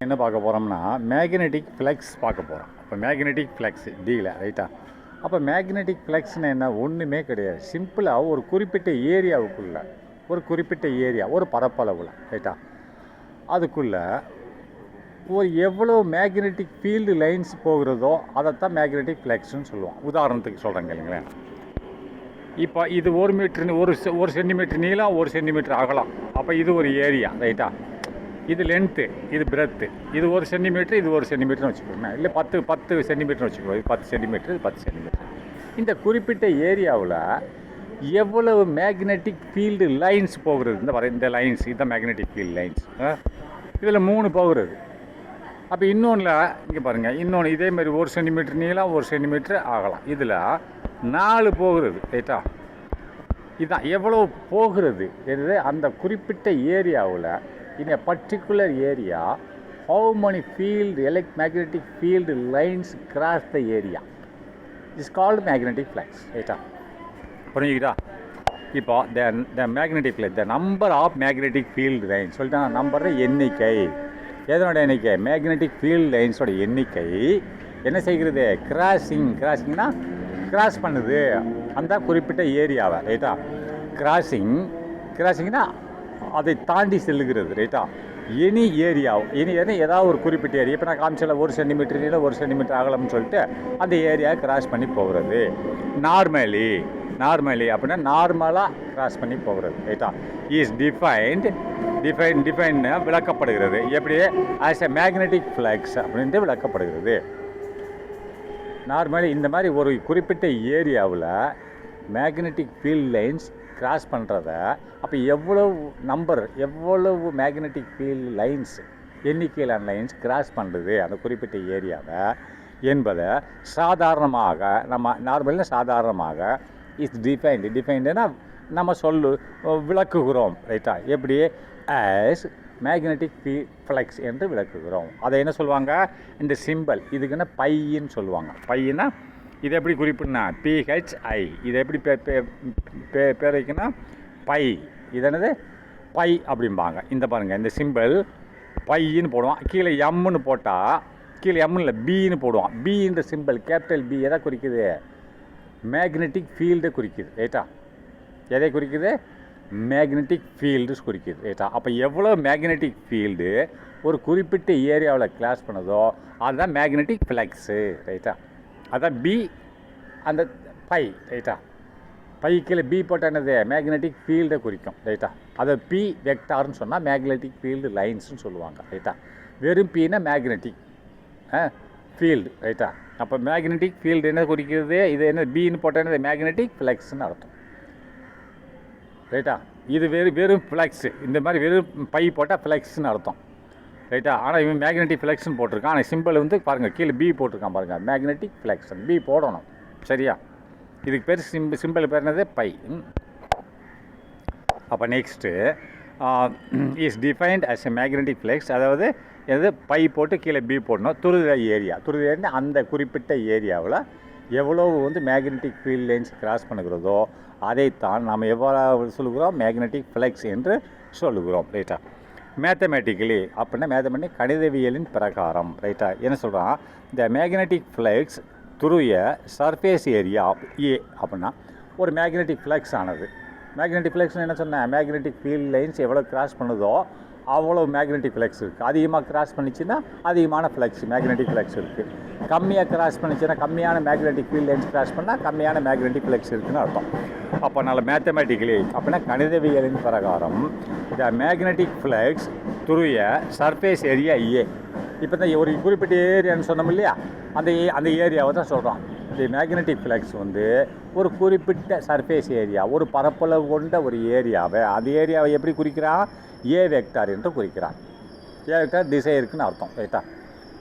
என்ன பார்க்க போகிறோம்னா மேக்னெட்டிக் ஃப்ளக்ஸ் பார்க்க போகிறோம். அப்போ மேக்னெட்டிக் ஃப்ளக்ஸ் டீல ரைட்டா. அப்போ மேக்னெட்டிக் ஃப்ளக்ஸ்னு என்ன, ஒன்றுமே கிடையாது. சிம்பிளாக ஒரு குறிப்பிட்ட ஏரியாவுக்குள்ள, ஒரு குறிப்பிட்ட ஏரியா, ஒரு பரப்பளவில் ரைட்டா, அதுக்குள்ளே ஒரு எவ்வளோ மேக்னெட்டிக் ஃபீல்டு லைன்ஸ் போகிறதோ அதைத்தான் மேக்னெட்டிக் ஃப்ளக்ஸ்ன்னு சொல்லுவோம். உதாரணத்துக்கு சொல்கிறேங்க இல்லைங்களேன். இப்போ இது 1 மீட்டர், ஒரு சென்டிமீட்டர் நீளம், 1 சென்டிமீட்டர் அகலம். அப்போ இது ஒரு ஏரியா ரைட்டா. இது லென்த்து, இது பிரெத்து. இது 1 சென்டிமீட்டர், இது 1 சென்டிமீட்டர்னு வச்சுக்கோங்க. இல்லை 10 சென்டிமீட்டர்னு வச்சுக்கோங்க. இது 10 சென்டிமீட்டர், இது 10 சென்டிமீட்டர். இந்த குறிப்பிட்ட ஏரியாவில் எவ்வளவு மேக்னெட்டிக் ஃபீல்டு லைன்ஸ் போகிறது, இந்த லைன்ஸ், இதுதான் மேக்னெட்டிக் ஃபீல்டு லைன்ஸ். இதில் 3 போகிறது. அப்போ இன்னொன்றில் இங்கே பாருங்கள், இன்னொன்று இதேமாதிரி 1 சென்டிமீட்டர் நீளம், 1 சென்டிமீட்டர் ஆகலாம். இதில் 4 போகிறது ரைட்டா. இதுதான் எவ்வளோ போகிறது என்று அந்த குறிப்பிட்ட ஏரியாவில், in a particular area, how many magnetic field lines cross the area is called magnetic flux. ரைட்டா, புரிஞ்சுக்கிட்டா? இப்போ the magnetic flux, the number of magnetic field lines சொல்லிட்டா, நம்பர் எண்ணிக்கை. எதனோட எண்ணிக்கை? மேக்னெட்டிக் ஃபீல்டு லைன்ஸோட எண்ணிக்கை என்ன செய்கிறது? கிராசிங்னா கிராஸ் பண்ணுது அந்த குறிப்பிட்ட ஏரியாவை ரைட்டா. கிராசிங்னா அதை தாண்டி செல்லுகிறது ரைட்டா. எனி ஏரியா, ஏதாவது ஒரு குறிப்பிட்ட ஏரியா, இப்போ நான் காமிச்சல 1 சென்டிமீட்டர் நீளம், 1 சென்டிமீட்டர் அகலம்னு சொல்லிட்டு அந்த ஏரியா கிராஸ் பண்ணி போகிறது. நார்மலி அப்படின்னா நார்மலாக கிராஸ் பண்ணி போகிறது ரைட்டா. இஸ் டிஃபைன்டு விளக்கப்படுகிறது. எப்படி? ஆஸ் எ மேக்னெட்டிக் ஃப்ளக்ஸ் அப்படின்ட்டு விளக்கப்படுகிறது. நார்மலி இந்த மாதிரி ஒரு குறிப்பிட்ட ஏரியாவில் மேக்னெட்டிக் ஃபீல்ட் லைன்ஸ் கிராஸ் பண்ணுறத, அப்போ எவ்வளவு மேக்னெட்டிக் ஃபீல்டு லைன்ஸ், எண்ணிக்கையிலான லைன்ஸ் கிராஸ் பண்ணுறது அந்த குறிப்பிட்ட ஏரியாவை என்பதை சாதாரணமாக இஸ் டிஃபைண்டுனா நம்ம விளக்குகிறோம் ரைட்டா. எப்படி? ஆஸ் மேக்னெட்டிக் ஃப்ளக்ஸ் என்று விளக்குகிறோம். அதை என்ன சொல்லுவாங்க? இந்த சிம்பிள் இதுக்குன்னா பையின்னு சொல்லுவாங்க. பையின்னா இது எப்படி குறிப்பிடனா? PHI. இது எப்படி பேர் வைக்கணும்னா பை. இது என்னது? பை அப்படிம்பாங்க. இந்த பாருங்கள், இந்த சிம்பிள் பையின்னு போடுவோம். கீழே எம்முன்னு போட்டால், கீழே எம்னு இல்லை பின்னு போடுவோம். பின்ற சிம்பிள் கேபிட்டல் பி எதை குறிக்குது? மேக்னெட்டிக் ஃபீல்டை குறிக்குது ரைட்டா. எதை குறிக்குது? மேக்னெட்டிக் ஃபீல்டு குறிக்குது ரைட்டா. அப்போ எவ்வளோ மேக்னெட்டிக் ஃபீல்டு ஒரு குறிப்பிட்ட ஏரியாவில் கிளாஸ் பண்ணதோ அதுதான் மேக்னெட்டிக் ஃப்ளக்ஸு ரைட்டா. அதான் பி, அந்த பை ரைட்டா. பைக்கில் பி போட்டால் என்னது? மேக்னெட்டிக் ஃபீல்டை குறிக்கும் ரைட்டா. அதை பி வெக்டார்னு சொன்னால் மேக்னெட்டிக் ஃபீல்டு லைன்ஸ்னு சொல்லுவாங்க ரைட்டா. வெறும் பின்னா மேக்னெட்டிக் ஃபீல்டு ரைட்டா. அப்போ மேக்னெட்டிக் ஃபீல்டு என்ன குறிக்கிறது? இது என்ன? பின்னு போட்டால் என்னது? மேக்னெட்டிக் ஃப்ளக்ஸ்ன்னு அர்த்தம் ரைட்டா. இது வெறும் ஃப்ளக்ஸு. இந்த மாதிரி வெறும் பை போட்டால் ஃப்ளக்ஸ்ன்னு அர்த்தம் ரைட்டா. ஆனால் இவன் மேக்னெட்டிக் ஃப்ளக்ஸ்ன்னு போட்டிருக்கான். ஆனால் சிம்பிள் பாருங்கள், கீழே பி போட்டிருக்கான் பாருங்கள், மேக்னெட்டிக் ஃப்ளக்ஸ். பி போடணும் சரியா. இதுக்கு பேர் சிம்பிள் பேர் என்னது? பை. அப்போ next is defined as a magnetic flux. அதாவது எது? பை போட்டு கீழே பி போடணும். துருத ஏரியா அந்த குறிப்பிட்ட ஏரியாவில் எவ்வளோ மேக்னெட்டிக் ஃபீல்ட் லைன்ஸ் கிராஸ் பண்ணுகிறதோ அதைத்தான் நாம் எவ்வளோ சொல்லுகிறோம்? மேக்னெட்டிக் ஃப்ளக்ஸ் என்று சொல்லுகிறோம் ரைட்டா. மேத்தமேட்டிக்கலி அப்படின்னா கணிதவியலின் பிரகாரம் ரைட்டா என்ன சொல்கிறான்? இந்த மேக்னெட்டிக் ஃப்ளக்ஸ் துருய சர்ஃபேஸ் ஏரியா ஏ அப்படின்னா ஒரு மேக்னெட்டிக் ஃப்ளக்ஸ் ஆனது. மேக்னெட்டிக் ஃப்ளக்ஸ்னு என்ன சொன்னேன்? மேக்னெட்டிக் ஃபீல்ட் லைன்ஸ் எவ்வளோ கிராஸ் பண்ணுதோ அவ்வளோ மேக்னெட்டிக் ஃப்ளக்ஸ் இருக்குது. அதிகமாக கிராஸ் பண்ணிச்சுன்னா அதிகமான ஃப்ளக்ஸ், மேக்னெட்டிக் ஃப்ளக்ஸ் இருக்குது. கம்மியாக கிராஸ் பண்ணிச்சுன்னா கம்மியான மேக்னெட்டிக் ஃபீல்ட் லைன்ஸ் கிராஸ் பண்ணால் கம்மியான மேக்னெட்டிக் ஃப்ளக்ஸ் இருக்குதுன்னு அர்த்தம். அப்போ நல்ல மேத்தமேட்டிக்கலி அப்படின்னா கணிதவியலின் பிரகாரம் இந்த மேக்னெட்டிக் ஃப்ளக்ஸ் துருய சர்ஃபேஸ் ஏரியா ஏ. இப்போ தான் ஒரு குறிப்பிட்ட ஏரியான்னு சொன்னோம் இல்லையா, அந்த ஏரியாவை தான் சொல்கிறோம். இந்த மேக்னெட்டிக் ஃப்ளக்ஸ் ஒரு குறிப்பிட்ட சர்ஃபேஸ் ஏரியா, ஒரு பரப்பளவு கொண்ட ஒரு ஏரியாவை, அந்த ஏரியாவை எப்படி குறிக்கிறான்? ஏ வெக்டார் என்று குறிக்கிறான். ஏ வெக்டார் திசை இருக்குன்னு அர்த்தம் ரைட்டா.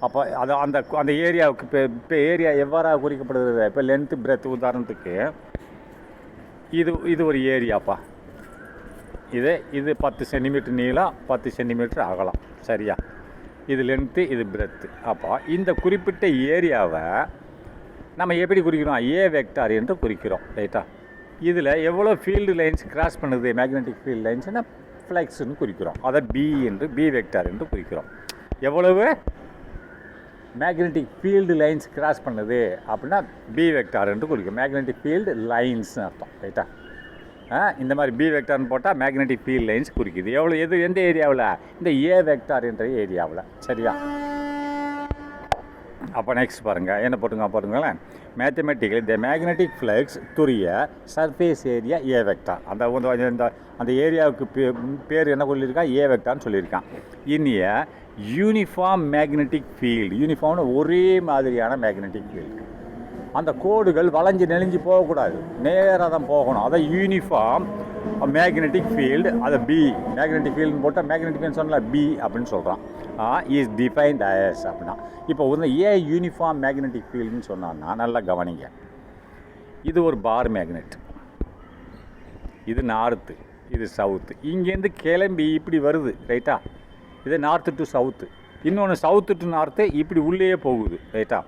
அப்போ அந்த ஏரியாவுக்கு இப்போ ஏரியா எவ்வாறாக குறிக்கப்படுகிறது? இப்போ லென்த்து பிரெத். உதாரணத்துக்கு இது ஒரு ஏரியாப்பா. இது 10 சென்டிமீட்டர் நீளம், 10 சென்டிமீட்டர் அகலம் சரியா. இது லென்த்து, இது பிரெத்து. அப்போ இந்த குறிப்பிட்ட ஏரியாவை நம்ம எப்படி குறிக்கிறோம்? ஏ வெக்டார் என்று குறிக்கிறோம் ரைட்டா. இதில் எவ்வளோ ஃபீல்டு லைன்ஸ் கிராஸ் பண்ணுது? மேக்னெட்டிக் ஃபீல்டு லைன்ஸ்னால் ஃப்ளக்ஸ்ன்னு குறிக்கிறோம். அதை பி வெக்டார் என்று குறிக்கிறோம். எவ்வளவு மேக்னெட்டிக் ஃபீல்டு லைன்ஸ் கிராஸ் பண்ணுது அப்படின்னா பி வெக்டார் என்று குறிக்கும். மேக்னெட்டிக் ஃபீல்டு லைன்ஸ்னு அர்த்தம். ரைட்டா? இந்த மாதிரி பி வெக்டார்னு போட்டால் மேக்னெட்டிக் ஃபீல்ட் லைன்ஸ் குறிக்குது. எந்த ஏரியாவில்? இந்த ஏ வெக்டார் என்ற ஏரியாவில். சரியா? அப்போ நெக்ஸ்ட் பாருங்கள், என்ன பாருங்களேன். மேத்தமெட்டிக்கலி த மேக்னெட்டிக் ஃப்ளக்ஸ் துரிய சர்ஃபேஸ் ஏரியா ஏ வெக்டார். அந்த ஏரியாவுக்கு பேர் என்ன சொல்லியிருக்கான்? ஏ வெக்டார்னு சொல்லியிருக்கான். இனிய யூனிஃபார்ம் மேக்னெட்டிக் ஃபீல்டு. யூனிஃபார்ம்னு ஒரே மாதிரியான மேக்னெட்டிக் ஃபீல்டு. அந்த கோடுகள் வளைஞ்சு நெளிஞ்சு போகக்கூடாது, நேராக தான் போகணும். அதை யூனிஃபார்ம் மேக்னெட்டிக் ஃபீல்டு, அதை பி மேக்னெட்டிக் ஃபீல்டுன்னு போட்டால் மேக்னெட்டிக் ஃபீல்டு சொன்னால் பி அப்படின்னு சொல்கிறான். இஸ் டிஃபைன்ட் ஆஸ் அப்படின்னா. இப்போ வந்து ஏ யூனிஃபார்ம் மேக்னெட்டிக் ஃபீல்டுன்னு சொன்னான்னா நல்லா கவனிங்க. இது ஒரு பார் மேக்னெட், இது நார்த்து, இது சவுத்து. இங்கேருந்து கிளம்பி இப்படி வருது. ரைட்டா? இது நார்த்து டு சவுத்து. இன்னொன்று சவுத்து டு நார்த்து இப்படி உள்ளே போகுது. ரைட்டா?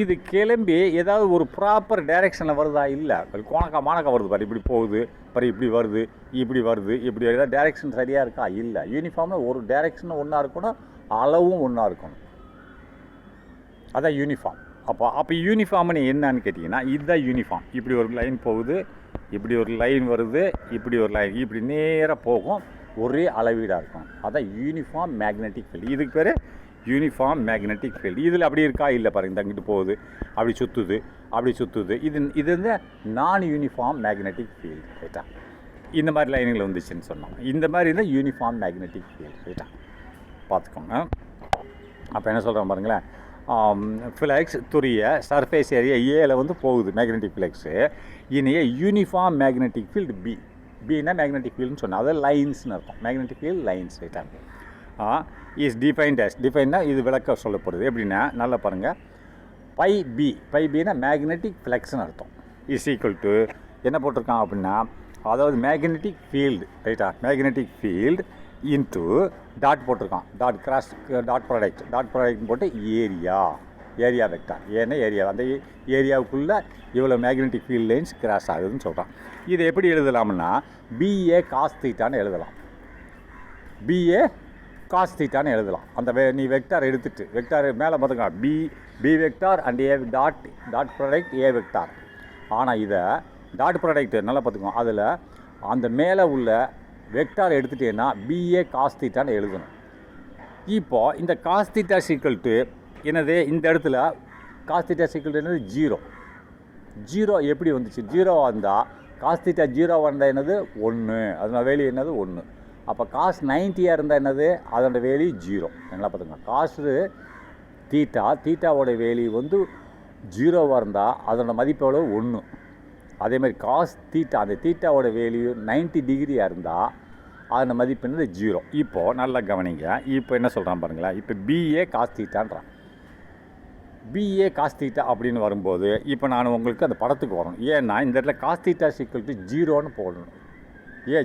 இது கிளம்பி ஏதாவது ஒரு ப்ராப்பர் டைரெக்ஷனில் வருதா? இல்லை, மாணக்கா வருது பாரு, இப்படி போகுது பாரு, இப்படி வருது, இப்படி ஏதாவது டைரெக்ஷன் சரியாக இருக்கா? இல்லை. யூனிஃபார்மில் ஒரு டைரெக்ஷனும் ஒன்றா இருக்கணும், அளவும் ஒன்றா இருக்கணும். அதான் யூனிஃபார்ம். அப்போ யூனிஃபார்ம்னு என்னன்னு கேட்டிங்கன்னா, இதுதான் யூனிஃபார்ம். இப்படி ஒரு லைன் போகுது, இப்படி ஒரு லைன் வருது, இப்படி ஒரு லைன் இப்படி நேராக போகும், ஒரே அளவீடாக இருக்கும். அதான் யூனிஃபார்ம் மேக்னெட்டிக் ஃபீல்டு. இதுக்கு பேர் யூனிஃபார்ம் மேக்னெட்டிக் ஃபீல்டு. இதில் அப்படி இருக்கா? இல்லை பாருங்கள், தங்கிட்டு போகுது, அப்படி சுற்றுது. இது வந்து நான் யூனிஃபார்ம் மேக்னெட்டிக் ஃபீல்டு. ரைட்டா? இந்த மாதிரி லைனுங்கள் வந்துச்சுன்னு சொன்னோம். இந்த மாதிரி இருந்தால் யூனிஃபார்ம் மேக்னெட்டிக் ஃபீல்டு. ரைட்டா? பார்த்துக்கோங்க. அப்போ என்ன சொல்கிறோம் பாருங்களேன். ஃப்ளக்ஸ் துரிய சர்ஃபேஸ் ஏரியா ஏல வந்து போகுது மேக்னெட்டிக் ஃப்ளக்ஸு. இனிய யூனிஃபார்ம் மேக்னெட்டிக் ஃபீல்டு பி. பின்னா மேக்னெட்டிக் ஃபீல்டுன்னு சொன்னால் அது லைன்ஸ்னு அர்த்தம். Magnetic field lines. ரைட்டா? Is defined as. டிஃபைன்னா இது விளக்க சொல்லப்படுது. எப்படின்னா நல்லா பாருங்கள். பை பின்னா மேக்னெட்டிக் ஃப்ளக்ஸ்னு அர்த்தம். இஸ் ஈக்குவல் டு என்ன போட்டிருக்கான் அப்படின்னா, அதாவது மேக்னெட்டிக் ஃபீல்டு. ரைட்டா? மேக்னெட்டிக் ஃபீல்டு இன்ட்டு டாட் போட்டிருக்கான். டாட் ப்ராடக்ட் போட்டு ஏரியா வெக்டார். ஏன்னா ஏரியா, அந்த ஏரியாவுக்குள்ளே இவ்வளோ மேக்னெட்டிக் ஃபீல்ட் லைன்ஸ் கிராஸ் ஆகுதுன்னு சொல்கிறான். இதை எப்படி எழுதலாம்னா BA cos θன்னு எழுதலாம். BA cos θன்னு எழுதலாம். அந்த நீ வெக்டார் எடுத்துட்டு, வெக்டார் மேலே பார்த்துக்கலாம், B vector and A dot product A vector. ஆனால் இதை டாட் ப்ராடக்ட் நல்லா பார்த்துக்கோங்க. அதில் அந்த மேலே உள்ள வெக்டார் எடுத்துட்டேன்னா BA cos θன்னு எழுதணும். இப்போது இந்த cos θ ஈக்குவல் என்னது? இந்த இடத்துல cos θ ஈக்குவல் என்னது? 0 எப்படி வந்துச்சு? 0 வந்தால் cos θ 0 வந்தால் என்னது? 1. அதோட வேல்யூ என்னது? 1. அப்போ cos 90 இருந்தால் என்னது? அதோட வேல்யூ 0. நல்லா பார்த்துங்க. cos தீட்டாவோட வேல்யூ வந்து 0 இருந்தால் அதோட மதிப்பு எவ்வளோ? 1. அதேமாதிரி cos θ, அந்த தீட்டாவோட வேல்யூ 90 டிகிரியாக இருந்தால் அதோட மதிப்பு என்னது? 0. இப்போது நல்லா கவனிங்க. இப்போ என்ன சொல்கிறான் பாருங்களேன். இப்போ BA cos θன்றான். BA cos θ அப்படின்னு வரும்போது இப்போ நான் உங்களுக்கு அந்த படத்துக்கு வரணும். ஏன்னா இந்த இடத்துல cos θ ஈக்குவல் டு 0ன்னு போடணும்.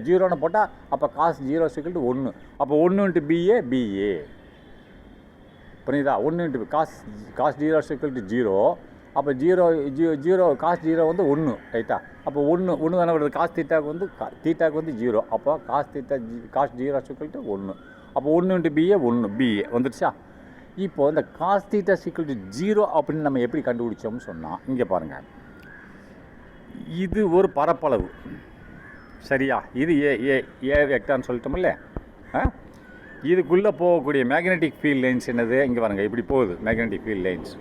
0ன்னு போட்டால் அப்போ cos 0 ஈக்குவல் டு 1. அப்போ 1 × BA. புரியுதா? 1 × cos 0 ஈக்குவல் டு 0. அப்போ 0 cos 0 வந்து 1. ரைட்டா? அப்போ 1 தானே வருது. cos θக்கு வந்து 0. அப்போ cos 0 ஈக்குவல் டு 1. அப்போ 1 × BA 1 BA வந்துடுச்சா? இப்போது இந்த cos θ ஈக்குவல் டு 0 அப்படின்னு நம்ம எப்படி கண்டுபிடிச்சோம்னு சொன்னால், இங்கே பாருங்கள், இது ஒரு பரப்பளவு. சரியா? இது ஏ வெக்டார்னு சொல்லிட்டோம்ல. இதுக்குள்ளே போகக்கூடிய மேக்னெட்டிக் ஃபீல்ட் லைன்ஸ் என்னது? இங்கே பாருங்கள், இப்படி போகுது மேக்னெட்டிக் ஃபீல்ட் லைன்ஸ்.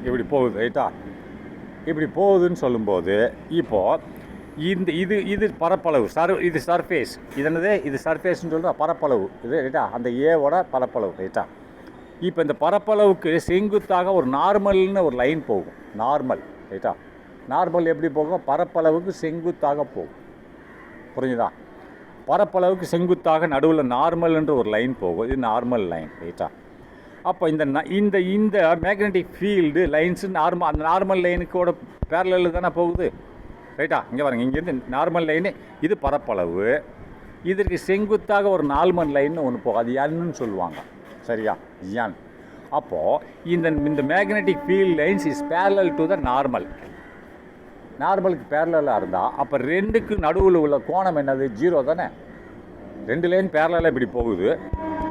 இப்படி போகுது. ரைட்டா? இப்படி போகுதுன்னு சொல்லும்போது இப்போது இது பரப்பளவு. இது சர்ஃபேஸ். இது என்னது? இது சர்ஃபேஸ்ன்னு சொல்லுறது பரப்பளவு. இது ரைட்டா? அந்த ஏவோட பரப்பளவு. ரைட்டா? இப்போ இந்த பரப்பளவுக்கு செங்குத்தாக ஒரு நார்மல்னு ஒரு லைன் போகும். நார்மல். ரைட்டா? நார்மல் எப்படி போகும்? பரப்பளவுக்கு செங்குத்தாக போகும். புரிஞ்சுதா? பரப்பளவுக்கு செங்குத்தாக நடுவில் நார்மல் என்று ஒரு லைன் போகும். இது நார்மல் லைன். ரைட்டா? அப்போ இந்த மேக்னெட்டிக் ஃபீல்டு லைன்ஸு அந்த நார்மல் லைனுக்கோட பேரலில் தானே போகுது. ரைட்டா? இங்கே பாருங்கள், இங்கேருந்து நார்மல் லைனு இது பரப்பளவு. இதற்கு செங்குத்தாக ஒரு நார்மல் லைன்னு ஒன்று போகும். அது என்னு சொல்லுவாங்க. சரியா? என். அப்போது இந்த magnetic field lines is parallel to the normal. நார்மலுக்கு பேரலாக இருந்தால் அப்போ ரெண்டுக்கு நடுவில் உள்ள கோணம் என்னது? 0 தானே. 2 லைன் பேரலாக இப்படி போகுது.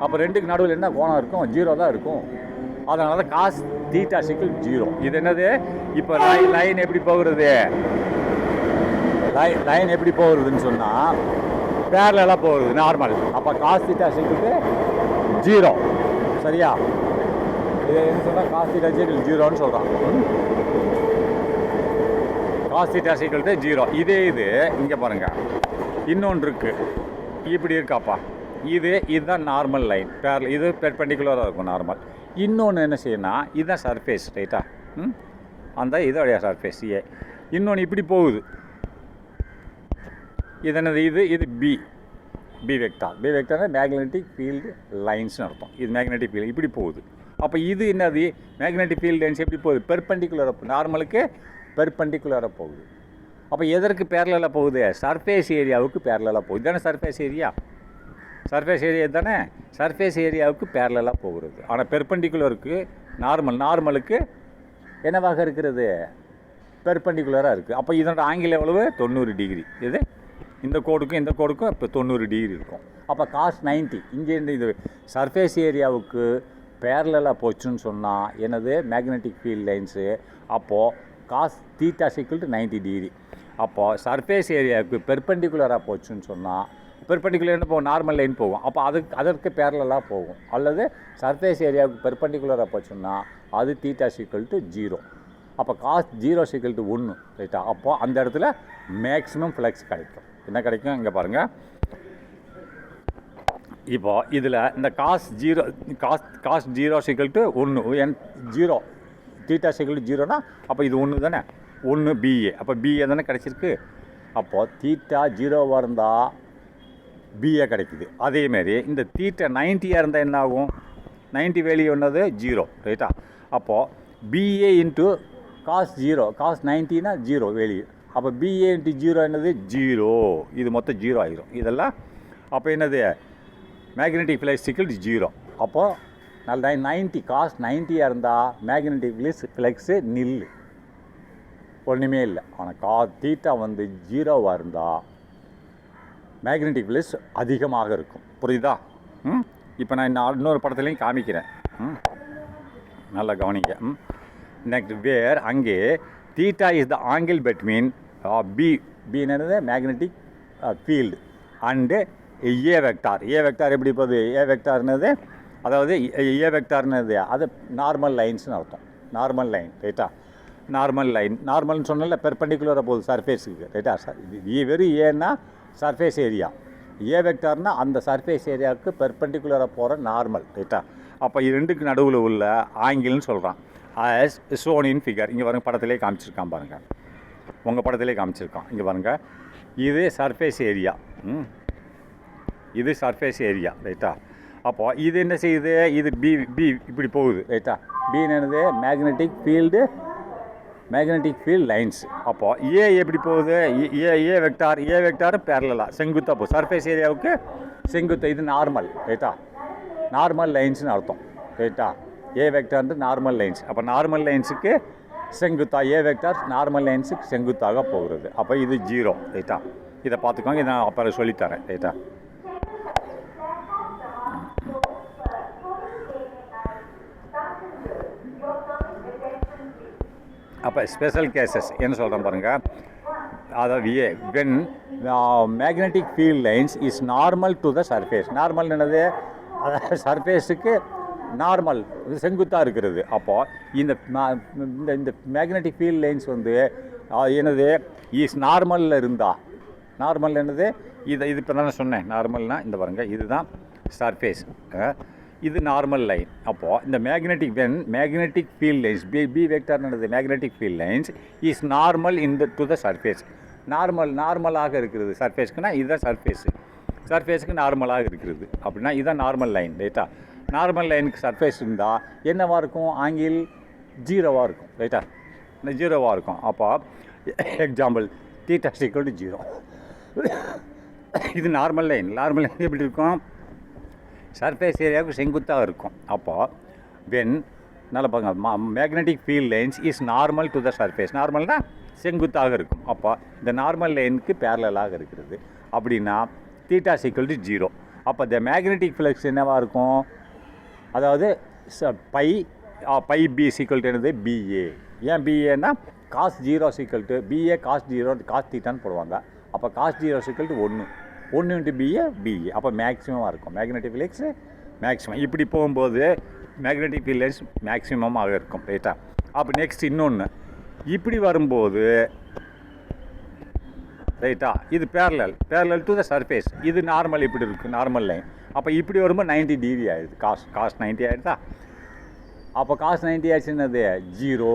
அப்போ ரெண்டுக்கு நடுவில் என்ன கோணம் இருக்கும்? 0 தான் இருக்கும். அதனால தான் காஸ் தீட்டா சிக்கல் 0. இது என்னது? இப்போ லைன் எப்படி போகிறது? லைன் எப்படி போகிறதுன்னு சொன்னால் பேரலாக போகிறது நார்மல். அப்போ காஸ் தீட்டா சிக்கலுக்கு 0. சரியா? இதை என்ன சொன்னால் காஸ் தீட்டா சிக்கல் 0ன்னு சொல்கிறான். காஸ் தீட்டா சிக்கல் 0. இதே இது இங்கே பாருங்கள், இன்னொன்று இருக்குது, இப்படி இருக்காப்பா. இதுதான் நார்மல் லைன். இது பெர்பெண்டிகுலராக இருக்கும் நார்மல். இன்னொன்று என்ன செய்யணும், இதுதான் சர்ஃபேஸ். ரைட்டா? அந்த இதோடைய சர்ஃபேஸ் ஏ. இன்னொன்று இப்படி போகுது. இது என்னது? இது பி வெக்டார். பி வெக்டார்னா மேக்னெட்டிக் ஃபீல்டு லைன்ஸ்னு அர்த்தம். இது மேக்னெட்டிக் ஃபீல்டு இப்படி போகுது. அப்போ இது என்னது? மேக்னெட்டிக் ஃபீல்டு லைன்ஸ் எப்படி போகுது? பெர்பெண்டிகுலராக, நார்மலுக்கு பெர்பெண்டிகுலராக போகுது. அப்போ எதற்கு பேரலாக போகுது? சர்ஃபேஸ் ஏரியாவுக்கு பேரலாக போகுது. இதுதானே சர்ஃபேஸ் ஏரியா. சர்ஃபேஸ் ஏரியா தானே. சர்ஃபேஸ் ஏரியாவுக்கு பேரலாக போகிறது. ஆனால் பெர்பெண்டிகுலருக்கு நார்மலுக்கு என்னவாக இருக்கிறது? பெர்பெண்டிகுலராக இருக்குது. அப்போ இதனோட ஆங்கிள் எவ்வளவு? 90 டிகிரி. இது இந்த கோடுக்கும் இப்போ 90 டிகிரி இருக்கும். அப்போ காஸ் 90 இங்கேருந்து இது சர்ஃபேஸ் ஏரியாவுக்கு பேரலாக போச்சுன்னு சொன்னால் என்னது? Magnetic field lines. அப்போது காஸ் தீட்டா சிக்கல் 90 டிகிரி. அப்போது சர்ஃபேஸ் ஏரியாவுக்கு பெர்பெண்டிகுலராக போச்சுன்னு சொன்னால் பெர்பெண்டிகுலர் என்ன போகும்? நார்மல் லைன் போகும். அப்போ அதற்கு பேரலாக போகும். அல்லது சர்ஃபேஸ் ஏரியாவுக்கு பெர்பெண்டிகுலராக போச்சுன்னா அது தீட்டா சிக்கல் 0. அப்போ காஸ் 0 சிக்கல் 1. ரைட்டா? அப்போது அந்த இடத்துல மேக்ஸிமம் ஃப்ளக்ஸ் கிடைக்கும். என்ன கிடைக்கும்? இங்கே பாருங்கள். இப்போது இதில் இந்த காஸ் 0 சிக்கல் 1 0 தீட்டா சிக்கல் 0னா அப்போ இது 1 தானே. 1 பிஏ. அப்போ பிஏ தானே கிடச்சிருக்கு. அப்போது தீட்டா 0வாக இருந்தால் பிஏ கிடைக்குது. அதேமாரி இந்த தீட்டா 90ஆக இருந்தால் என்ன ஆகும்? 90 வேல்யூ என்னது? 0. ரைட்டா? அப்போது பிஏ இன்ட்டு காஸ் 0. காஸ் 90னா 0 வேல்யூ. அப்போ பிஏ இன்ட்டு 0 என்னது? 0. இது மொத்தம் 0 ஆகிரும் இதெல்லாம். அப்போ என்னது? மேக்னெட்டிக் ஃப்ளக்ஸ் சிக்கல் 0. அப்போது 90 காஸ் 90ஆக இருந்தால் மேக்னெட்டிக் ஃப்ளக்ஸு நில், ஒன்றுமே இல்லை. ஆனால் தீட்டா 0வாக இருந்தால் மேக்னெட்டிக் ஃப்ளக்ஸ் அதிகமாக இருக்கும். புரியுதா? இப்போ நான் இன்னொரு படத்துலையும் காமிக்கிறேன். நல்லா கவனிங்க. நெக்ஸ்ட் வேர் அங்கே theta is the angle between என்னது? Magnetic field and A vector. A vector எப்படி போகுது? ஏ வெக்டார்னது அதாவது ஏ வெக்டார்னது அது நார்மல் லைன்ஸ்னு அர்த்தம். Normal line. ரைட்டா? Normal line. நார்மல்னு சொன்னால பெர்பெண்டிகுலராக போகுது சர்ஃபேஸுக்கு. ரைட்டா? வெறும் ஏன்னா சர்ஃபேஸ் ஏரியா. ஏ வெக்டார்னால் அந்த சர்ஃபேஸ் ஏரியாவுக்கு பெர்பெண்டிகுலராக போகிற நார்மல். ரைட்டா? அப்போ இது ரெண்டுக்கு நடுவில் உள்ள ஆங்கிள்னு சொல்கிறான். As shown in figure. இங்கே பாருங்கள், படத்திலே காமிச்சிருக்கான் பாருங்கள். உங்கள் படத்திலே காமிச்சிருக்கான். இங்கே பாருங்கள், இது சர்ஃபேஸ் ஏரியா. இது சர்ஃபேஸ் ஏரியா. ரைட்டா? அப்போது இது என்ன செய்யுது? இது பி இப்படி போகுது. ரைட்டா? பி என்னது? Magnetic field lines. அப்போது ஏ எப்படி போகுது? ஏ வெக்டார் பேரலாக செங்குத்தாக போகுது சர்ஃபேஸ் ஏரியாவுக்கு செங்குத்தாக. இது நார்மல். ரைட்டா? நார்மல் லைன்ஸ்னு அர்த்தம். ரைட்டா? ஏ வெக்டார்ன்றது நார்மல் லைன்ஸ். அப்போ நார்மல் லைன்ஸுக்கு செங்குத்தாக ஏ வெக்டார் நார்மல் லைன்ஸுக்கு செங்குத்தாக போகிறது. அப்போ இது 0. ரைட்டா? இதை பார்த்துக்கோங்க. இதை நான் அப்புறம் சொல்லித்தரேன். ரைட்டா? அப்போ ஸ்பெஷல் கேசஸ் என்ன சொல்கிறேன் பாருங்கள். அதாவது when magnetic field lines is normal to the surface. Normal என்னது? அதாவது சர்ஃபேஸுக்கு நார்மல் செங்குத்தாக இருக்கிறது. அப்போது இந்த மேக்னெட்டிக் ஃபீல்ட் லைன்ஸ் என்னது? இஸ் நார்மலில் இருந்தால். நார்மல் என்னது? இது இப்போ தானே சொன்னேன். நார்மல்னால் இந்த பாருங்கள், இதுதான் சர்ஃபேஸ். இது நார்மல் லைன். அப்போது இந்த magnetic field lines B vector என்னது? Magnetic field lines is normal to the surface. நார்மலாக இருக்கிறது சர்ஃபேஸ்க்குனா இதுதான் சர்ஃபேஸுக்கு நார்மலாக இருக்கிறது. அப்படின்னா இதுதான் நார்மல் லைன். ரைட்டா? நார்மல் லைனுக்கு சர்ஃபேஸ் இருந்தால் என்னவாக இருக்கும்? ஆங்கிள் 0வாக இருக்கும். ரைட்டா? 0வாக இருக்கும். அப்போ எக்ஸாம்பிள் தீட்டா சிக்கல் 0. இது நார்மல் லைன் எப்படி இருக்கும்? சர்ஃபேஸ் ஏரியாவுக்கு செங்குத்தாக இருக்கும். அப்போது வென் நல்லா பாருங்க, magnetic field lines is normal to the surface. நார்மல்னால் செங்குத்தாக இருக்கும். அப்போ இந்த நார்மல் லைனுக்கு பேரலாக இருக்கிறது. அப்படின்னா தீட்டா ஈக்குவல் டு 0. அப்போ இந்த மேக்னெட்டிக் ஃப்ளக்ஸ் என்னவாக இருக்கும்? அதாவது பை பி ஈக்குவல் டு என்னது? பிஏ. ஏன் பிஏன்னா cos 0 equal to BA cos 0 cos தீட்டான்னு போடுவாங்க. அப்போ cos 0 equal to 1 into BA. அப்போ மேக்ஸிமமாக இருக்கும் மேக்னெட்டிக் ஃப்ளக்ஸ் மேக்ஸிமம். இப்படி போகும்போது மேக்னெட்டிக் ஃபீல்ட் லைன்ஸ் மேக்ஸிமமாக இருக்கும். ரைட்டா? அப்போ நெக்ஸ்ட் இன்னொன்று இப்படி வரும்போது ரைட்டா, இது பேரலல் டு த சர்ஃபேஸ். இது நார்மல் இப்படி இருக்குது நார்மல் லைன். அப்போ இப்படி வரும்போது 90 டிகிரி ஆகிடுது. காஸ் 90 ஆகிடுதா? அப்போ காஸ் 90 ஆகிடுச்சு என்னது? 0.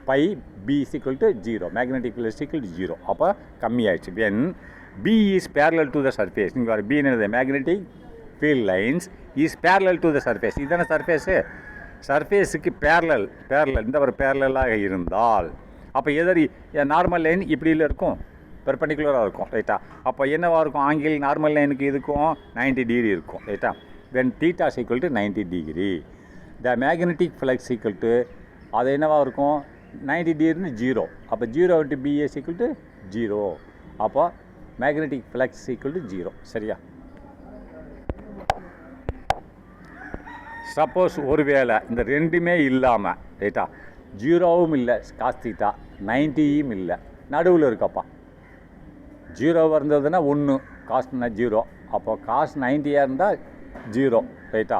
Phi B equal to 0. Magnetic field equal to 0. அப்போ கம்மியாகிடுச்சு. When B is parallel to the surface. இங்கே வர பி என்னது? Magnetic field lines is parallel to the surface. இதுதானே சர்ஃபேஸு. சர்ஃபேஸுக்கு பேரலல் இந்த ஒரு பேரலாக இருந்தால் அப்போ எதிரி நார்மல் லைன் இப்படியில் இருக்கும், பெர்பெண்டிகுலராக இருக்கும். ரைட்டா? அப்போ என்னவாக இருக்கும்? ஆங்கிள் நார்மல் லைனுக்கு இதுக்கும் 90 டிகிரி இருக்கும். ரைட்டா? When theta equal to 90 degree the magnetic flux equal to அது என்னவாக இருக்கும்? 90 டிகிரின்னு 0. அப்போ 0 இன்ட்டு பிஏ ஈக்குவல் டு 0. அப்போ மேக்னெட்டிக் ஃப்ளக்ஸ் ஈக்குவல் டு 0. சரியா? சப்போஸ் ஒரு வேளை இந்த ரெண்டுமே இல்லாமல் ரைட்டா, 0வும் இல்லை காஸ் தீட்டா, 90யும் இல்லை, நடுவில் இருக்கப்பா. 0 இருந்ததுன்னா 1, காஸ்ட்னா 0. அப்போ காஸ் 90யாக இருந்தால் 0. ரைட்டா?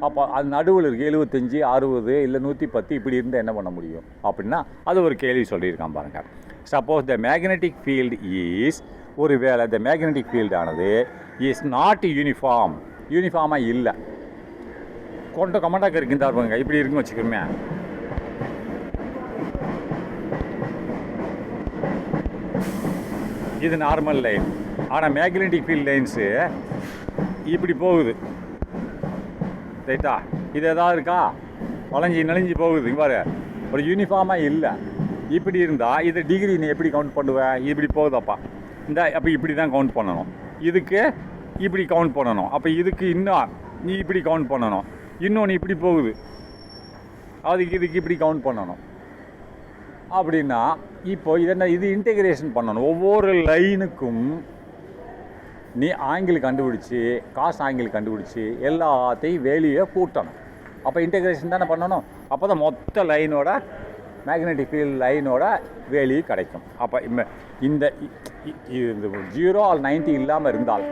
அப்போ அது நடுவில் இருக்குது. 75, 60 இல்லை 110 இப்படி இருந்தால் என்ன பண்ண முடியும் அப்படின்னா அது ஒரு கேள்வி சொல்லியிருக்கான் பாருங்கள். Suppose the magnetic field is ஒரு வேளை த மேக்னெட்டிக் ஃபீல்டானது இஸ் நாட் யூனிஃபார்மாக இல்லை. கொஞ்சம் கமெண்டாக இருக்குன்னு பாருங்க. இப்படி இருக்குன்னு வச்சுக்கோமே. இது நார்மல் லைன். ஆனால் மேக்னெட்டிக் ஃபீல்ட் லைன்ஸு இப்படி போகுது. ரைட்டா? இது எதாவது இருக்கா? நெளிஞ்சு போகுது. இங்கே பாரு, ஒரு யூனிஃபார்மாக இல்லை. இப்படி இருந்தால் இது டிகிரி நீ எப்படி கவுண்ட் பண்ணுவேன்? இப்படி போகுதாப்பா. அப்போ இப்படி தான் கவுண்ட் பண்ணணும். இதுக்கு இப்படி கவுண்ட் பண்ணணும். அப்போ இதுக்கு இன்னும் நீ இப்படி கவுண்ட் பண்ணணும். இன்னொன்று இப்படி போகுது, இதுக்கு இப்படி கவுண்ட் பண்ணணும். அப்படின்னா இப்போ இது இன்டெகிரேஷன் பண்ணணும். ஒவ்வொரு லைனுக்கும் நீ ஆங்கிள் கண்டுபிடிச்சி காஸ் ஆங்கிள் கண்டுபிடிச்சி எல்லாத்தையும் வேல்யூவை கூட்டணும். அப்போ இன்டெகிரேஷன் தானே பண்ணணும். அப்போ தான் மொத்த லைனோட மேக்னெட்டிக் ஃபீல்ட் லைனோட வேல்யூ கிடைக்கும். அப்போ இந்த 0 ஆல் 90 இல்லாமல் இருந்தால்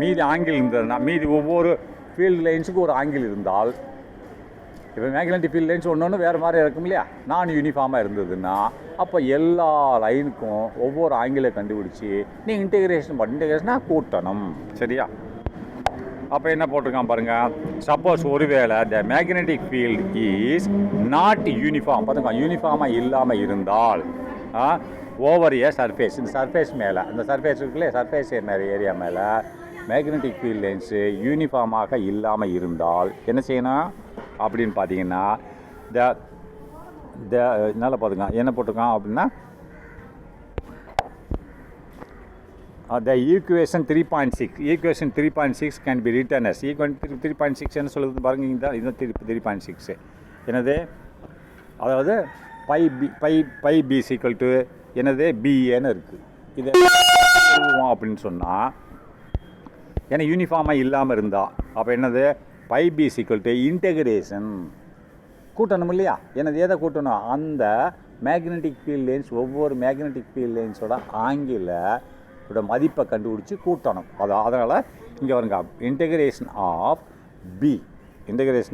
மீதி ஆங்கிள் இருந்ததுன்னா மீதி ஒவ்வொரு ஃபீல்டு லைன்ஸுக்கு ஒரு ஆங்கிள் இருந்தால் இப்போ மேக்னெட்டிக் ஃபீல்ட் லைன்ஸ் ஒன்று வேறு மாதிரி இருக்கும் இல்லையா? நான் யூனிஃபார்மாக இருந்ததுன்னா அப்போ எல்லா லைனுக்கும் ஒவ்வொரு ஆங்கிளை கண்டுபிடிச்சி நீ இன்டெகிரேஷனாக கூட்டணும். சரியா? அப்போ என்ன போட்டிருக்கான் பாருங்கள். சப்போஸ் ஒருவேளை the magnetic field is not uniform. பார்த்துக்கோங்க, யூனிஃபார்மாக இல்லாமல் இருந்தால் ஓவர் ஏ சர்ஃபேஸ், இந்த சர்ஃபேஸ் மேலே, இந்த சர்ஃபேஸ் இருக்குல்ல, சர்ஃபேஸ் ஏரியா மேலே மேக்னெட்டிக் ஃபீல்ட் லைன்ஸு யூனிஃபார்மாக இல்லாமல் இருந்தால் என்ன செய்யணும் அப்படின்னு பார்த்தீங்கன்னா என்னால் பார்த்துங்க என்ன போட்டிருக்கான் அப்படின்னா the equation 3.6 can be written as equation 3.6 என்ன சொல்லுது பாருங்க. இதுதான் 3.6 என்னது? அதாவது பை பி ஈக்குவல் டு என்னது? பிஏன்னு இருக்குது. இதை அப்படின்னு சொன்னால் ஏன்னா யூனிஃபார்மாக இல்லாமல் இருந்தால் அப்போ என்னது? Phi B equal to integration கூட்டணும் இல்லையா? என்னது எதை கூட்டணும்? அந்த மேக்னெட்டிக் ஃபீல்ட் லைன்ஸ் ஒவ்வொரு மேக்னெட்டிக் ஃபீல்ட் லைன்ஸோட ஆங்கிளோட மதிப்பை கண்டுபிடிச்சி கூட்டணும். அதனால் இங்கே வருங்க இன்டெகிரேஷன்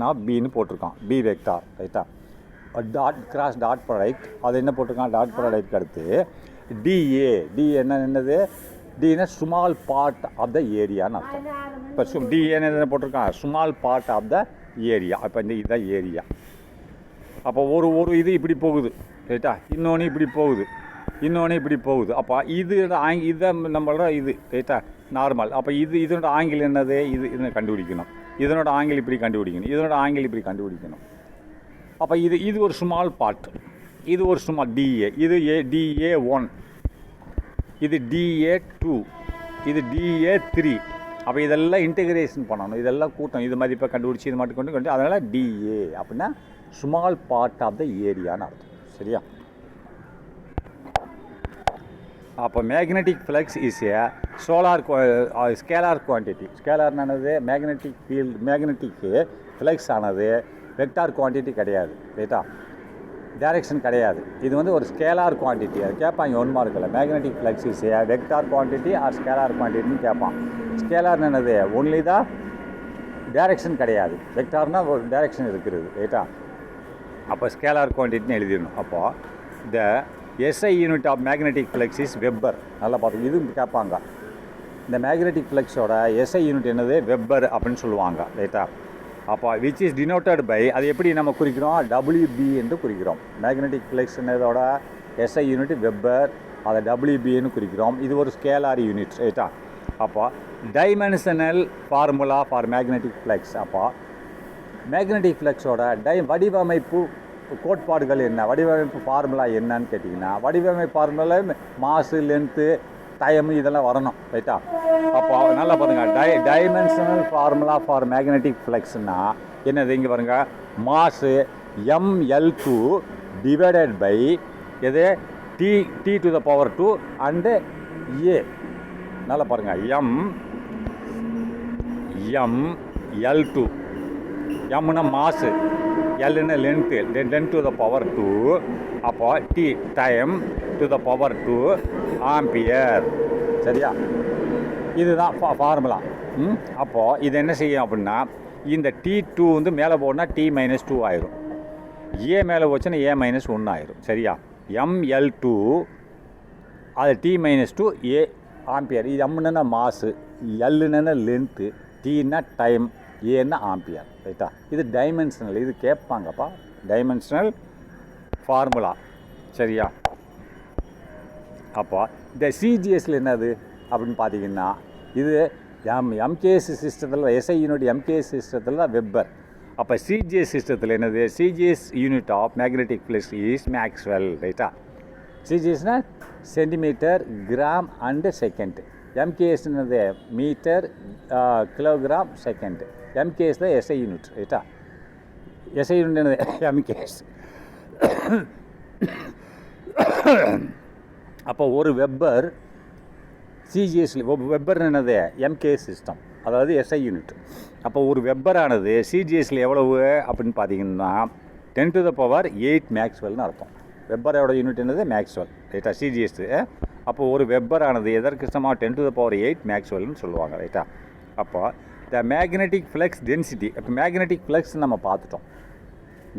ஆஃப் பின்னு போட்டிருக்கான். B vector. ரைட்டா? கிராஸ் டாட் ப்ராடக்ட் அது என்ன போட்டிருக்கான்? டாட் ப்ராடக்ட் அடுத்து டி என்னது? டினா ஸ்மால் பார்ட் ஆஃப் த ஏரியான்னு அர்த்தம். இப்போ டிஏன்னு என்ன போட்டிருக்கான்? Small part of the area. இப்போ இதுதான் ஏரியா. அப்போ ஒரு இது இப்படி போகுது. ரைட்டா? இன்னொன்று இப்படி போகுது. அப்போ இதை நம்மளோட இது ரைட்டா நார்மல். அப்போ இதனோட ஆங்கிள் என்னது? இதனை கண்டுபிடிக்கணும். இதனோட ஆங்கிள் இப்படி கண்டுபிடிக்கணும். அப்போ இது ஒரு ஸ்மால் பார்ட், இது ஒரு ஸ்மால் டிஏ, இது DA1, இது DA2, இது DA3. அப்போ இதெல்லாம் இன்டெகிரேஷன் பண்ணணும், இதெல்லாம் கூட்டம், இது மதிப்பை கண்டுபிடிச்சி இது மட்டும் கொண்டு அதனால் DA அப்படின்னா ஸ்மால் பார்ட் ஆஃப் த ஏரியான்னு அர்த்தம். சரியா? அப்போ magnetic flux is a scalar quantity. ஸ்கேலார்னானது மேக்னெட்டிக் ஃபீல்டு, மேக்னெட்டிக்கு ஃப்ளக்ஸ் ஆனது வெக்டார் குவான்டிட்டி கிடையாது, ரைட்டா, டைரெக்ஷன் கிடையாது. இது வந்து ஒரு ஸ்கேலார் குவான்டிட்டி. அது கேட்பாங்க 1 மார்க்கில். Magnetic flux is a vector quantity or scalar குவான்டிட்டின்னு கேட்பான். ஸ்கேலார்னு என்னது, ஒன்லி தான் டைரெக்ஷன் கிடையாது. வெக்டார்னால் ஒரு டைரெக்ஷன் இருக்கிறது, ரைட்டா. அப்போ ஸ்கேலார் குவான்டிட்டின்னு எழுதிடணும். அப்போது the SI unit of magnetic flux is weber. நல்லா பார்த்து இது கேட்பாங்க. இந்த மேக்னெட்டிக் ஃப்ளக்ஸோட எஸ்ஐ யூனிட் என்னது, வெப்பர் அப்படின்னு சொல்லுவாங்க, ரைட்டா. அப்போ விச் இஸ் டினோட்டட் பை, அது எப்படி நம்ம குறிக்கிறோம், WB என்று குறிக்கிறோம். மேக்னெட்டிக் ஃப்ளக்ஸ்னதோட எஸ்ஐ யூனிட் வெப்பர், அதை WBன்னு குறிக்கிறோம். இது ஒரு ஸ்கேலார் யூனிட், ரைட்டா. அப்போ dimensional formula for magnetic flux. அப்போ மேக்னெட்டிக் ஃப்ளக்ஸோட வடிவமைப்பு கோட்பாடுகள் என்ன, வடிவமைப்பு ஃபார்முலா என்னன்னு கேட்டிங்கன்னா, வடிவமைப்பு ஃபார்முலா மாசு, லென்த்து, டைம் இதெல்லாம் வரணும், ரைட்டா. அப்போ நல்லா பாருங்கள், டைமென்ஷனல் ஃபார்முலா ஃபார் மேக்னெட்டிக் ஃப்ளக்ஸ்னால் என்னது, இங்கே பாருங்கள், மாசு mL2 டிவைடட் பை எது t to the power 2 and a. நல்லா பாருங்கள், mL2, mனா மாசு, Lன்னா லென்த்து, 10 to the power 2, அப்போ t time to the power 2 ampere, சரியா. இதுதான் ஃபார்முலா. அப்போது இது என்ன செய்யும் அப்படின்னா, இந்த T2 வந்து மேலே போனா T-2 ஆயிரும், ஏ மேலே போச்சுன்னா A-1 ஆயிரும், சரியா. mL2 அது T-2 A ஆம்பியர். இது எம்னா மாசு, எல்லுன்னா லென்த்து, டீன்னா டைம், ஏன்னா ஆம்பியர், ரைட்டா. இது டைமென்ஷனல், இது கேட்பாங்கப்பா, டைமென்ஷனல் ஃபார்முலா, சரியா. அப்போ இந்த சிஜிஎஸ்சில் என்னது அப்படின்னு பார்த்தீங்கன்னா, இது எம்கேஎஸ் சிஸ்டத்தில், எஸ்ஐ யூனிட் எம்கேஎஸ் சிஸ்டத்தில் தான் வெப்பர். அப்போ சிஜிஎஸ் சிஸ்டத்தில் என்னது, CGS unit of magnetic flux is maxwell, ரைட்டா. சிஜிஎஸ்னால் centimetre, gram and second. MKS என்னது மீட்டர், கிலோகிராம், செகண்ட். எம்கேஎஸ் தான் எஸ்ஐ யூனிட், ரைட்டா. எஸ்ஐ யூனிட் என்னது எம்கேஎஸ். அப்போ ஒரு வெப்பர் சிஜிஎஸ்ல, வெப்பர் என்னது எம்கேஎஸ் சிஸ்டம், அதாவது எஸ்ஐ யூனிட். அப்போ ஒரு வெப்பரானது சிஜிஎஸ்ல எவ்வளவு அப்படின்னு பார்த்தீங்கன்னா 10 to the power 8 மேக்ஸ்வெல்னு அர்த்தம். வெப்பரோட யூனிட் என்னது மேக்ஸ்வெல், ரைட்டா, சிஜிஎஸ். அப்போ ஒரு வெப்பரானது எதற்கு சமமாக 10 to the power 8 மேக்ஸ்வெல்னு சொல்லுவாங்க, ரைட்டா. அப்போ த மேக்னெட்டிக் ஃப்ளக்ஸ் டென்சிட்டி. இப்போ மேக்னெட்டிக் ஃப்ளக்ஸ் நம்ம பார்த்துட்டோம்.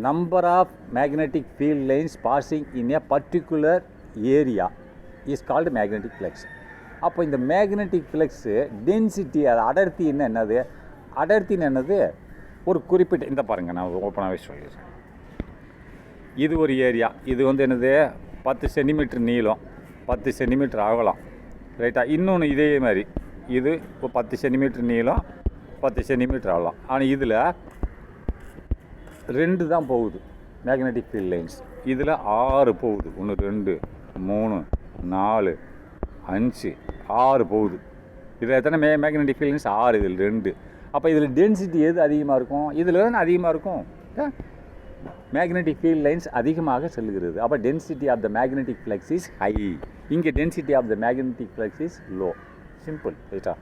Number of magnetic field lines passing in a particular area is called magnetic flux. அப்போ இந்த மேக்னெட்டிக் ஃப்ளக்ஸு டென்சிட்டி, அது அடர்த்தின்னு என்னது, அடர்த்தின்னு என்னது ஒரு குறிப்பிட்ட, இந்த பாருங்கள் நான் ஓப்பனாகவே சொல்லிடுறேன். இது ஒரு ஏரியா, இது வந்து என்னது 10 சென்டிமீட்டர் நீளம், 10 சென்டிமீட்டர் அகலம், ரைட்டா. இன்னொன்று இதே மாதிரி, இது இப்போ 10 சென்டிமீட்டர் நீளம், 10 சென்டிமீட்டர் அகலம். ஆனால் இதில் 2 தான் போகுது மேக்னெட்டிக் ஃபீல்ட் லைன்ஸ், இதில் 6 போகுது. 1 2 3 4 5 6 போகுது. இதில் எத்தனை மேக்னெட்டிக் ஃபீல்ட் லைன்ஸ் 6, இதில் 2. அப்போ இதில் டென்சிட்டி எது அதிகமாக இருக்கும், இதில் தான் அதிகமாக இருக்கும். மேக்னெட்டிக் ஃபீல்ட் லைன்ஸ் அதிகமாக செல்கிறது. அப்போ density of the magnetic flux is high. இங்கே density of the magnetic flux is low, simple, ரைட்டா.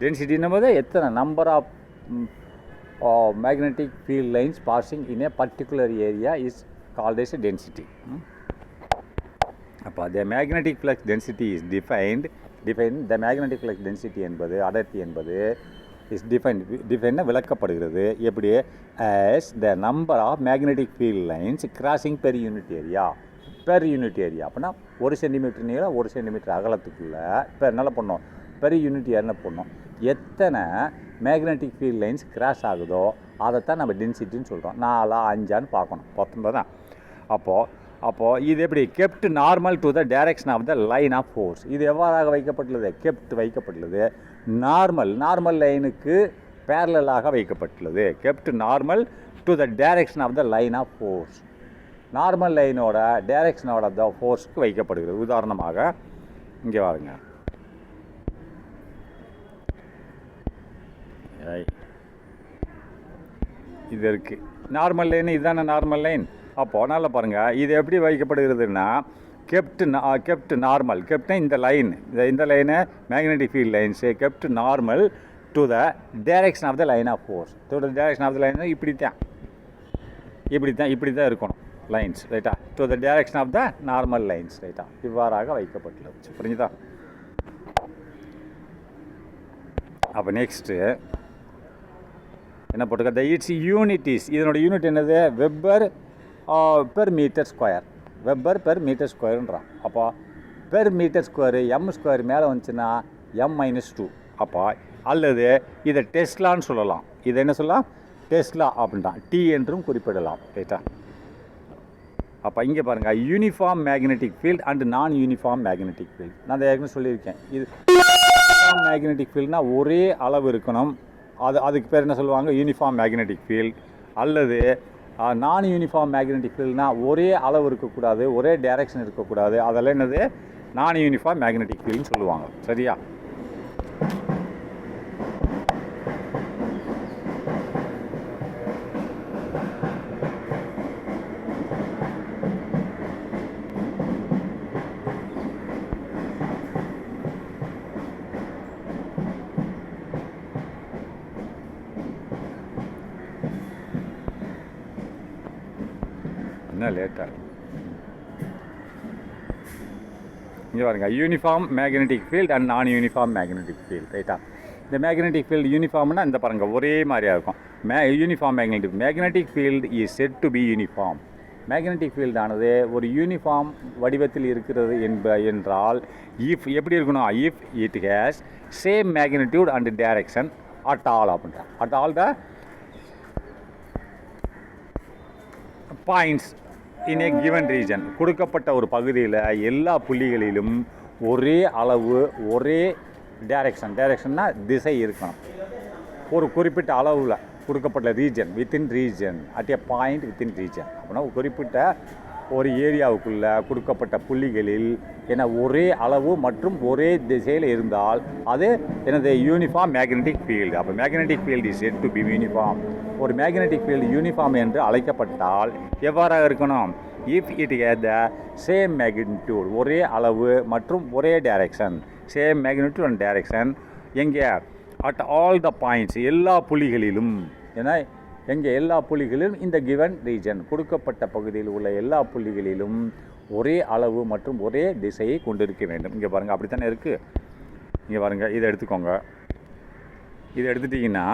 டென்சிட்டின்னும் போது எத்தனை number of magnetic field lines passing in a particular area is called as a density. அப்போ the magnetic flux density is defined the magnetic flux density என்பது, அடர்த்தி என்பது is defined விளக்கப்படுகிறது எப்படி, as the number of magnetic field lines crossing per unit area. அப்படின்னா 1 centimetre நீளம் 1 centimetre அகலத்துக்குள்ள இப்போ என்ன பண்ணோம், பெர் யூனிட் ஏரியா பண்ணோம். எத்தனை மேக்னெட்டிக் ஃபீல்ட் லைன்ஸ் கிராஸ் ஆகுதோ அதைத்தான் நம்ம டென்சிட்டின்னு சொல்கிறோம். 4 5 பார்க்கணும், 19 தான். அப்போது இது எப்படி, kept normal to the direction of the line of force. இது எவ்வாறாக வைக்கப்பட்டுள்ளது, கெப்ட் வைக்கப்பட்டுள்ளது நார்மல் லைனுக்கு பேரலாக வைக்கப்பட்டுள்ளது. Kept normal to the direction of the line of force. Normal லைனோட டைரக்ஷனோட த ஃபோர்ஸுக்கு வைக்கப்படுகிறது. உதாரணமாக இங்கே வாருங்க, இது இருக்குது நார்மல் லைன், இதுதானே நார்மல் லைன். அப்போது நல்லா பாருங்கள், இது எப்படி வைக்கப்படுகிறதுனா kept normal. Kept இந்த லைன், இந்த லைனை magnetic field lines kept normal to the direction of the line of force. To the direction of the line இப்படி தான் இருக்கணும் லைன்ஸ், ரைட்டா. To the direction of the normal lines, ரைட்டா. இவ்வாறாக வைக்கப்பட்டுள்ளது. புரிஞ்சுதா? அப்போ நெக்ஸ்ட்டு என்ன போட்டுக்க, த இட்ஸ் யூனிட்டிஸ், இதனோட யூனிட் என்னது, weber per metre square. Weber per metre ஸ்கொயருன்றான். அப்போ per metre square M square மேலே வந்துச்சுன்னா m-2. அப்போ அல்லது இதை டெஸ்லான்னு சொல்லலாம். இதை என்ன சொல்லலாம், டெஸ்லா அப்படின்றான். டி என்றும் குறிப்பிடலாம், ரைட்டா. அப்போ இங்கே பாருங்கள், யூனிஃபார்ம் மேக்னெட்டிக் ஃபீல்ட் அண்ட் நான் யூனிஃபார்ம் மேக்னெட்டிக் ஃபீல்ட். நான் அதை ஏற்கனவே சொல்லியிருக்கேன். இது யூனிஃபார்ம் மேக்னெட்டிக் ஃபீல்ட்னால் ஒரே அளவு இருக்கணும். அதுக்கு பேர் என்ன சொல்லுவாங்க, யூனிஃபார்ம் மேக்னெட்டிக் ஃபீல்ட். அல்லது நான் யூனிஃபார்ம் மேக்னெட்டிக் ஃபீல்ட்னால் ஒரே அளவு இருக்கக்கூடாது, ஒரே டைரக்ஷன் இருக்கக்கூடாது. அதெல்லாம் என்னது, நான் யூனிஃபார்ம் மேக்னெட்டிக் ஃபீல்டுன்னு சொல்லுவாங்க. சரியா? என்ன லேட்டாக இங்கே பாருங்கள், யூனிஃபார்ம் மேக்னெட்டிக் ஃபீல்ட் அண்ட் நான் யூனிஃபார்ம் மேக்னெட்டிக் ஃபீல்ட், ரைட்டா. இந்த மேக்னெட்டிக் ஃபீல்டு யூனிஃபார்ம்னா இந்த பாருங்கள் ஒரே மாதிரியாக இருக்கும். Uniform magnetic field is set to be uniform. Magnetic ஃபீல்டானது ஒரு யூனிஃபார்ம் வடிவத்தில் இருக்கிறது என்றால் எப்படி இருக்கணும், if it has same magnitude and direction at all அப்படின்றான். At all the points in a given region. கொடுக்கப்பட்ட ஒரு பகுதியில் எல்லா புள்ளிகளிலும் ஒரே அளவு, ஒரே டைரக்ஷன்னா திசை இருக்கணும். ஒரு குறிப்பிட்ட அளவில் கொடுக்கப்பட்ட region, within region, at A point within region. அப்படின்னா குறிப்பிட்ட ஒரு ஏரியாவுக்குள்ளே கொடுக்கப்பட்ட புள்ளிகளில் ஒரே அளவு மற்றும் ஒரே திசையில் இருந்தால் அது எனது யூனிஃபார்ம் மேக்னெட்டிக் ஃபீல்டு. அப்போ magnetic field is set to be uniform. ஒரு மேக்னெட்டிக் ஃபீல்டு யூனிஃபார்ம் என்று அழைக்கப்பட்டால் எவ்வாறாக இருக்கணும், if it has the same magnitude, ஒரே அளவு மற்றும் ஒரே direction. Same magnitude and direction எங்கே, அட் ஆல் த பாயிண்ட்ஸ், எல்லா புள்ளிகளிலும். ஏன்னா எங்கே, எல்லா புள்ளிகளிலும் இந்த கிவன் ரீஜன், கொடுக்கப்பட்ட பகுதியில் உள்ள எல்லா புள்ளிகளிலும் ஒரே அளவு மற்றும் ஒரே திசையை கொண்டிருக்க வேண்டும். இங்கே பாருங்கள், அப்படி தானே இருக்குது. இங்கே பாருங்கள், இதை எடுத்துக்கோங்க. இதை எடுத்துட்டிங்கன்னா